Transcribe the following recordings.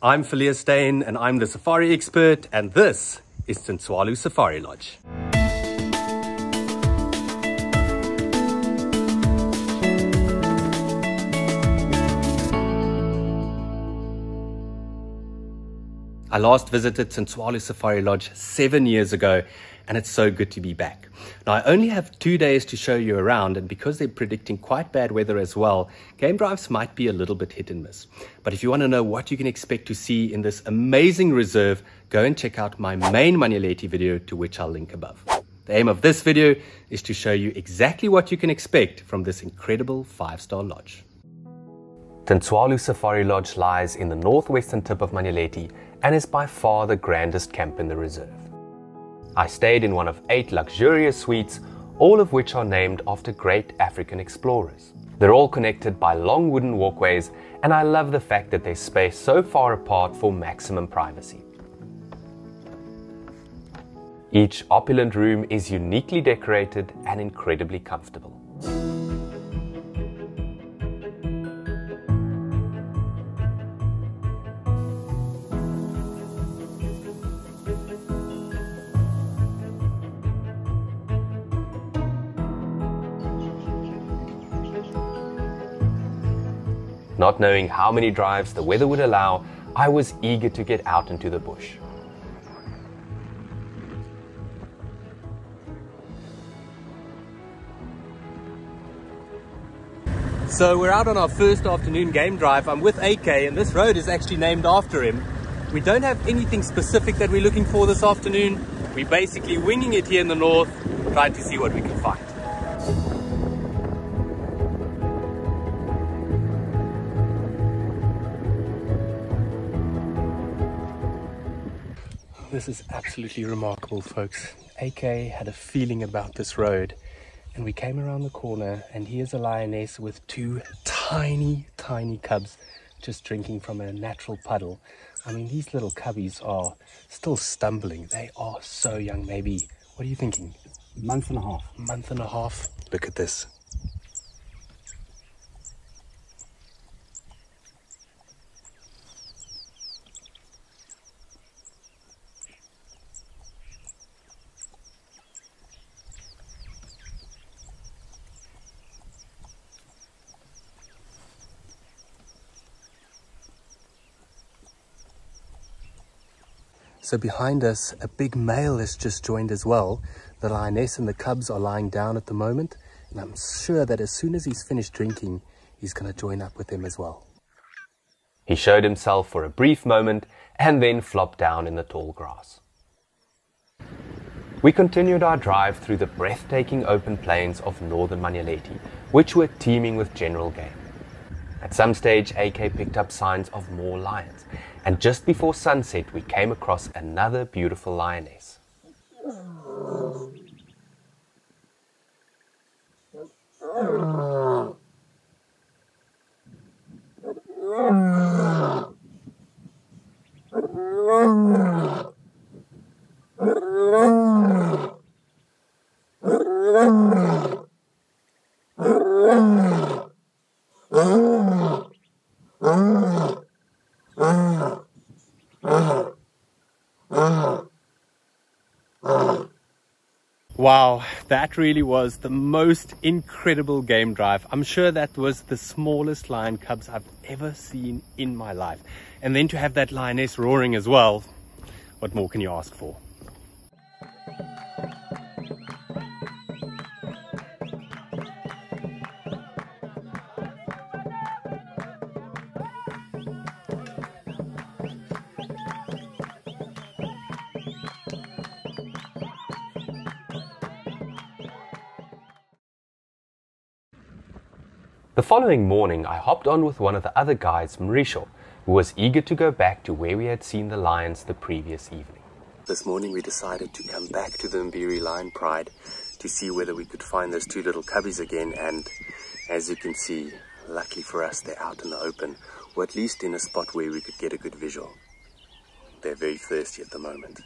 I'm Phileas Steyn and I'm the safari expert, and this is Tintswalo Safari Lodge. I last visited Tintswalo Safari Lodge 7 years ago, and it's so good to be back. Now, I only have 2 days to show you around, and because they're predicting quite bad weather as well, game drives might be a little bit hit and miss. But if you want to know what you can expect to see in this amazing reserve, go and check out my main Manyeleti video, to which I'll link above. The aim of this video is to show you exactly what you can expect from this incredible 5-star lodge. Tintswalo Safari Lodge lies in the northwestern tip of Manyeleti and is by far the grandest camp in the reserve. I stayed in one of 8 luxurious suites, all of which are named after great African explorers. They're all connected by long wooden walkways, and I love the fact that they're spaced so far apart for maximum privacy. Each opulent room is uniquely decorated and incredibly comfortable. Not knowing how many drives the weather would allow, I was eager to get out into the bush. So we're out on our first afternoon game drive. I'm with AK, and this road is actually named after him. We don't have anything specific that we're looking for this afternoon. We're basically winging it here in the north, trying to see what we can find. This is absolutely remarkable, folks. AK had a feeling about this road, and we came around the corner, and here's a lioness with 2 tiny cubs just drinking from a natural puddle. I mean, these little cubbies are still stumbling. They are so young. Maybe, what are you thinking? Month and a half. Month and a half. Look at this. So behind us, a big male has just joined as well. The lioness and the cubs are lying down at the moment, and I'm sure that as soon as he's finished drinking, he's going to join up with them as well. He showed himself for a brief moment and then flopped down in the tall grass. We continued our drive through the breathtaking open plains of northern Manyeleti, which were teeming with general game. At some stage, AK picked up signs of more lions, and just before sunset we came across another beautiful lioness. Wow, that really was the most incredible game drive. I'm sure that was the smallest lion cubs I've ever seen in my life. And then to have that lioness roaring as well, what more can you ask for? The following morning, I hopped on with one of the other guides, Mauricio, who was eager to go back to where we had seen the lions the previous evening. This morning we decided to come back to the Mbiri Lion Pride to see whether we could find those 2 little cubbies again, and as you can see, luckily for us, they're out in the open, or at least in a spot where we could get a good visual. They're very thirsty at the moment.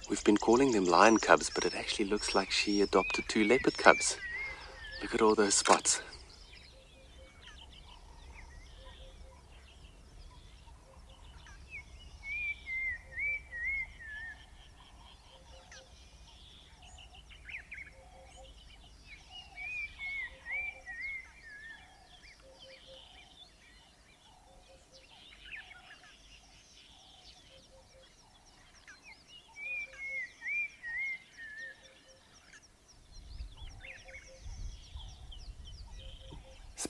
We've been calling them lion cubs, but it actually looks like she adopted 2 leopard cubs. Look at all those spots.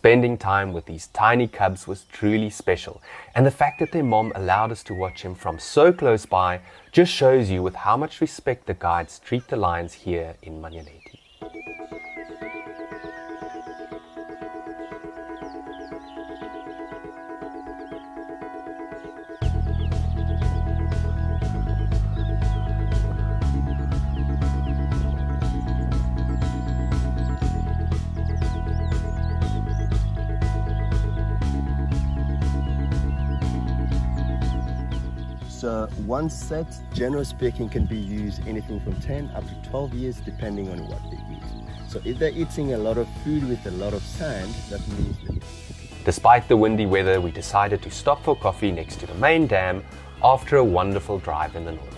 Spending time with these tiny cubs was truly special, and the fact that their mom allowed us to watch him from so close by just shows you with how much respect the guides treat the lions here in Manyeleti. So one set, generally speaking, can be used anything from 10 up to 12 years depending on what they eat. So if they're eating a lot of food with a lot of sand, that means that... Despite the windy weather, we decided to stop for coffee next to the main dam after a wonderful drive in the north.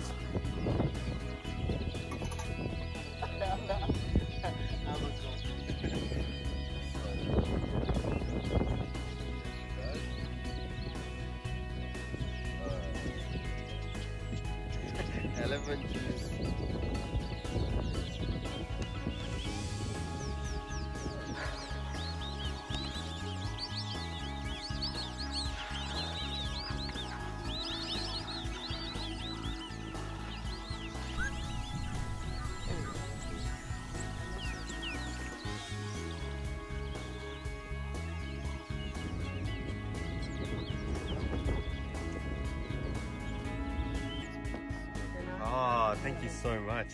Oh, thank you so much.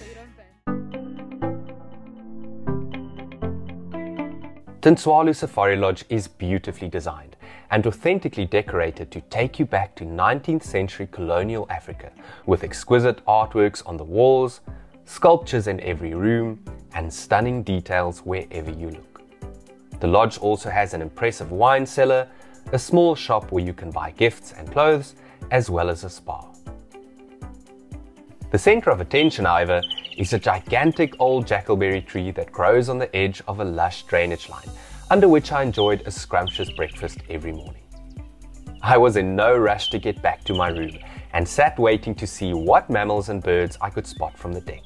Tintswalo Safari Lodge is beautifully designed and authentically decorated to take you back to 19th century colonial Africa, with exquisite artworks on the walls, sculptures in every room, and stunning details wherever you look. The lodge also has an impressive wine cellar, a small shop where you can buy gifts and clothes, as well as a spa. The center of attention, however, is a gigantic old jackalberry tree that grows on the edge of a lush drainage line, under which I enjoyed a scrumptious breakfast every morning. I was in no rush to get back to my room and sat waiting to see what mammals and birds I could spot from the deck.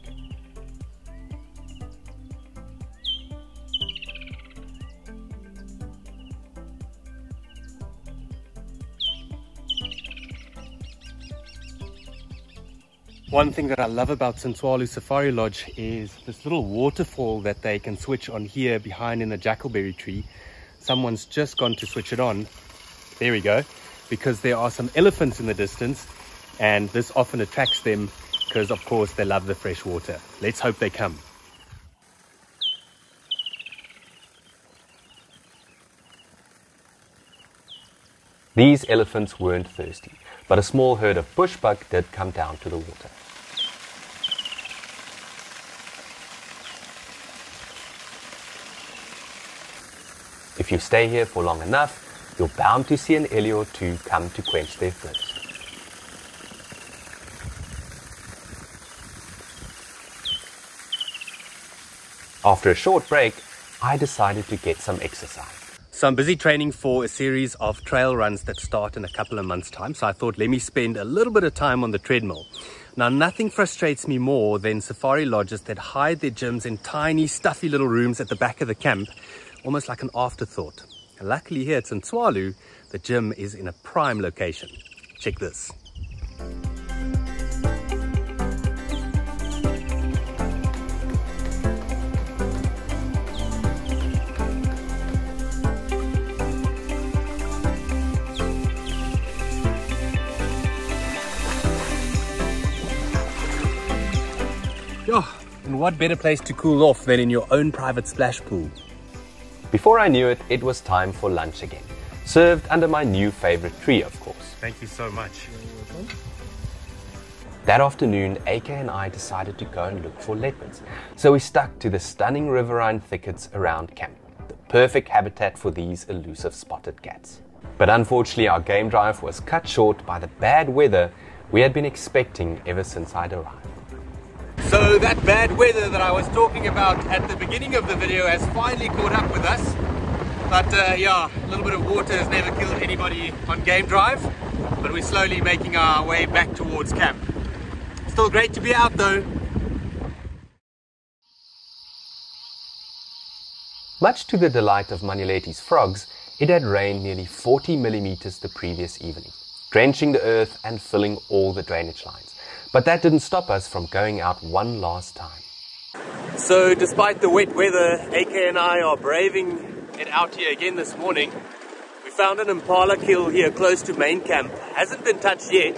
One thing that I love about Tintswalo Safari Lodge is this little waterfall that they can switch on here behind in the jackalberry tree. Someone's just gone to switch it on. There we go. Because there are some elephants in the distance, and this often attracts them because, of course, they love the fresh water. Let's hope they come. These elephants weren't thirsty, but a small herd of bushbuck did come down to the water. If you stay here for long enough, you're bound to see an ellie or two come to quench their thirst. After a short break, I decided to get some exercise. So I'm busy training for a series of trail runs that start in a couple of months' time. So I thought, let me spend a little bit of time on the treadmill. Now, nothing frustrates me more than safari lodges that hide their gyms in tiny, stuffy little rooms at the back of the camp, almost like an afterthought. And luckily here at Tintswalo, the gym is in a prime location. Check this. And what better place to cool off than in your own private splash pool? Before I knew it, it was time for lunch again. Served under my new favorite tree, of course. Thank you so much. That afternoon, AK and I decided to go and look for leopards. So we stuck to the stunning riverine thickets around camp, the perfect habitat for these elusive spotted cats. But unfortunately, our game drive was cut short by the bad weather we had been expecting ever since I'd arrived. So that bad weather that I was talking about at the beginning of the video has finally caught up with us. But yeah, a little bit of water has never killed anybody on game drive. But we're slowly making our way back towards camp. Still great to be out though. Much to the delight of Manyeleti's frogs, It had rained nearly 40 millimeters the previous evening, drenching the earth and filling all the drainage lines. But that didn't stop us from going out one last time. So despite the wet weather, AK and I are braving it out here again this morning. We found an impala kill here close to main camp. Hasn't been touched yet,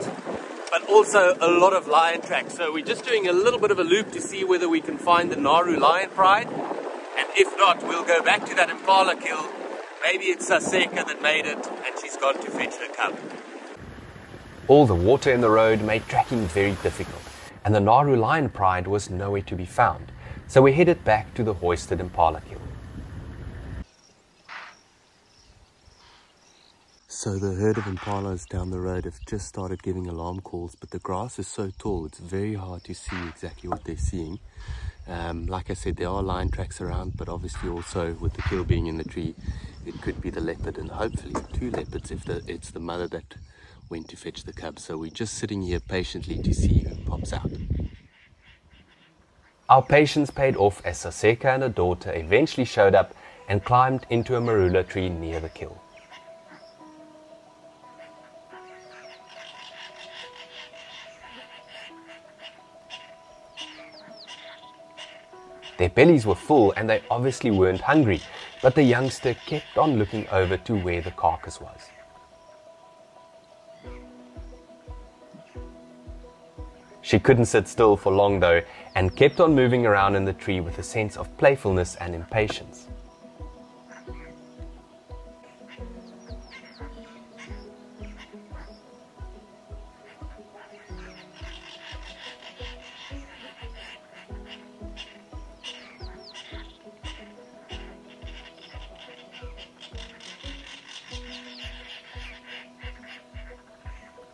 but also a lot of lion tracks. So we're just doing a little bit of a loop to see whether we can find the Naru lion pride. And if not, we'll go back to that impala kill. Maybe it's Saseka that made it and she's gone to fetch her cub. All the water in the road made tracking very difficult, and the Naru lion pride was nowhere to be found. So we headed back to the hoisted impala kill. So the herd of impalas down the road have just started giving alarm calls, but the grass is so tall, it's very hard to see exactly what they're seeing. Like I said, there are lion tracks around, but obviously also with the kill being in the tree, it could be the leopard, and hopefully 2 leopards if it's the mother that went to fetch the cubs. So we're just sitting here patiently to see who pops out. Our patience paid off as Saseka and her daughter eventually showed up and climbed into a marula tree near the kill. Their bellies were full and they obviously weren't hungry, but the youngster kept on looking over to where the carcass was. She couldn't sit still for long though, and kept on moving around in the tree with a sense of playfulness and impatience.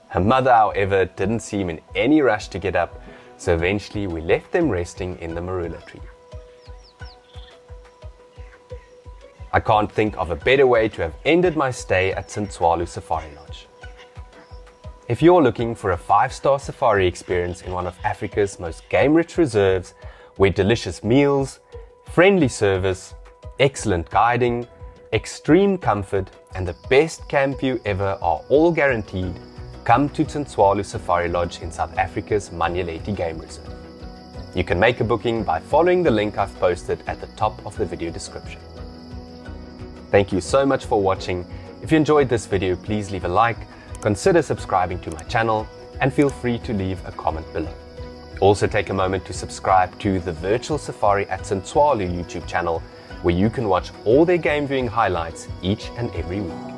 Her mother, however, didn't seem in any rush to get up, so eventually we left them resting in the marula tree. I can't think of a better way to have ended my stay at Tintswalo Safari Lodge. If you're looking for a 5-star safari experience in one of Africa's most game-rich reserves, where delicious meals, friendly service, excellent guiding, extreme comfort, and the best camp view ever are all guaranteed, come to Tintswalo Safari Lodge in South Africa's Manyeleti Game Reserve. You can make a booking by following the link I've posted at the top of the video description. Thank you so much for watching. If you enjoyed this video, please leave a like, consider subscribing to my channel, and feel free to leave a comment below. Also take a moment to subscribe to the Virtual Safari at Tintswalo YouTube channel, where you can watch all their game viewing highlights each and every week.